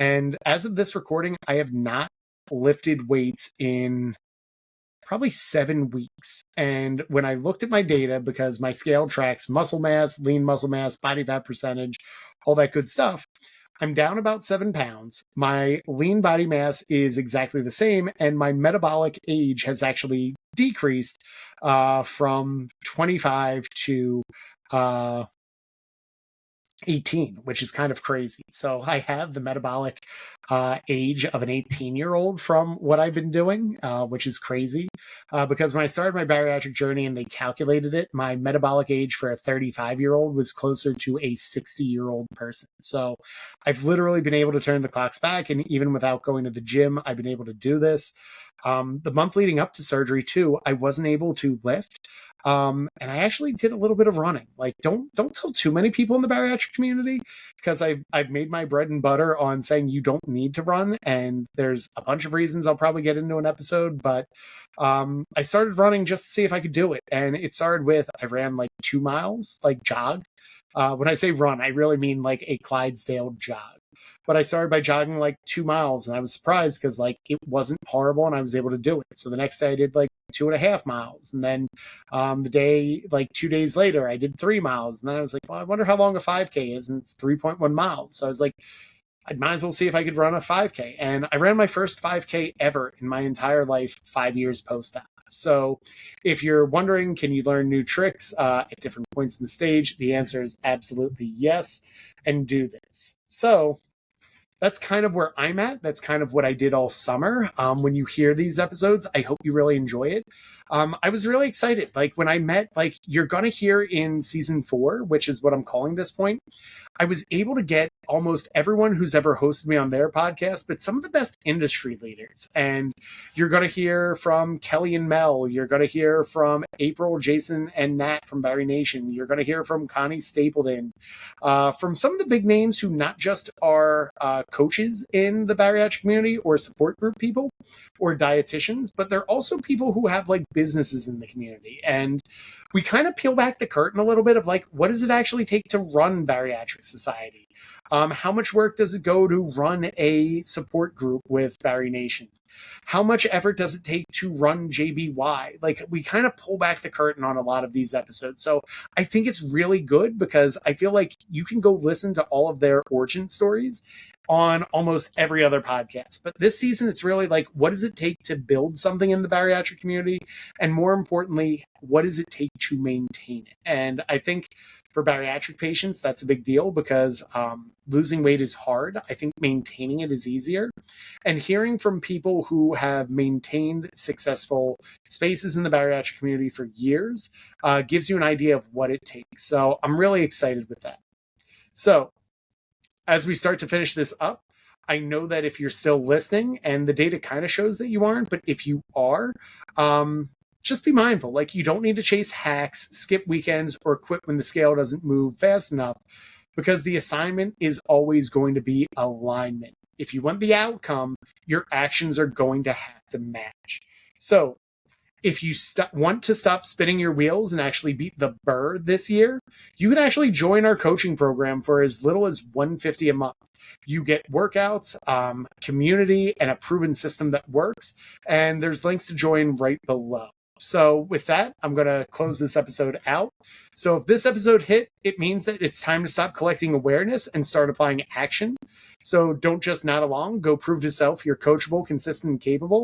And as of this recording, I have not lifted weights in probably 7 weeks. And when I looked at my data, because my scale tracks muscle mass, lean muscle mass, body fat percentage, all that good stuff, I'm down about 7 pounds. My lean body mass is exactly the same, and my metabolic age has actually decreased from 25 to 18, which is kind of crazy. So I have the metabolic age of an 18-year-old from what I've been doing, which is crazy. Because when I started my bariatric journey and they calculated it, my metabolic age for a 35-year-old was closer to a 60-year-old person. So I've literally been able to turn the clocks back, and even without going to the gym, I've been able to do this. The month leading up to surgery too, I wasn't able to lift. And I actually did a little bit of running. Like, don't tell too many people in the bariatric community, because I've made my bread and butter on saying you don't need to run. And there's a bunch of reasons I'll probably get into an episode, but I started running just to see if I could do it. And it started with, I ran like 2 miles, like jogged. When I say run, I really mean like a Clydesdale jog. But I started by jogging like 2 miles, and I was surprised because like it wasn't horrible and I was able to do it. So the next day I did like 2.5 miles. And then like 2 days later, I did 3 miles. And then I was like, well, I wonder how long a 5K is. And it's 3.1 miles. So I was like, I might as well see if I could run a 5K. And I ran my first 5K ever in my entire life 5 years post-op. So if you're wondering, can you learn new tricks at different points in the stage? The answer is absolutely yes, and do this. So that's kind of where I'm at. That's kind of what I did all summer. When you hear these episodes, I hope you really enjoy it. I was really excited. Like when I met, like you're going to hear in season 4, which is what I'm calling this point, I was able to get almost everyone who's ever hosted me on their podcast, but some of the best industry leaders. And you're going to hear from Kelly and Mel. You're going to hear from April, Jason, and Nat from Barry Nation. You're going to hear from Connie Stapleton, from some of the big names who not just are coaches in the bariatric community or support group people or dietitians, but they're also people who have like businesses in the community. And we kind of peel back the curtain a little bit of like, what does it actually take to run Bariatric Society? How much work does it go to run a support group with Barry Nation? How much effort does it take to run JBY? Like, we kind of pull back the curtain on a lot of these episodes. So I think it's really good because I feel like you can go listen to all of their origin stories on almost every other podcast. But this season, it's really like, what does it take to build something in the bariatric community? And more importantly, what does it take to maintain it? And I think for bariatric patients, that's a big deal because losing weight is hard. I think maintaining it is easier. And hearing from people who have maintained successful spaces in the bariatric community for years gives you an idea of what it takes. So I'm really excited with that. So as we start to finish this up, I know that if you're still listening, and the data kind of shows that you aren't, but if you are, just be mindful. Like, you don't need to chase hacks, skip weekends, or quit when the scale doesn't move fast enough, because the assignment is always going to be alignment. If you want the outcome, your actions are going to have to match. So if you want to stop spinning your wheels and actually beat the burr this year, you can actually join our coaching program for as little as $150 a month. You get workouts, community, and a proven system that works. And there's links to join right below. So with that, I'm going to close this episode out. So if this episode hit, it means that it's time to stop collecting awareness and start applying action. So don't just nod along. Go prove to yourself you're coachable, consistent, and capable.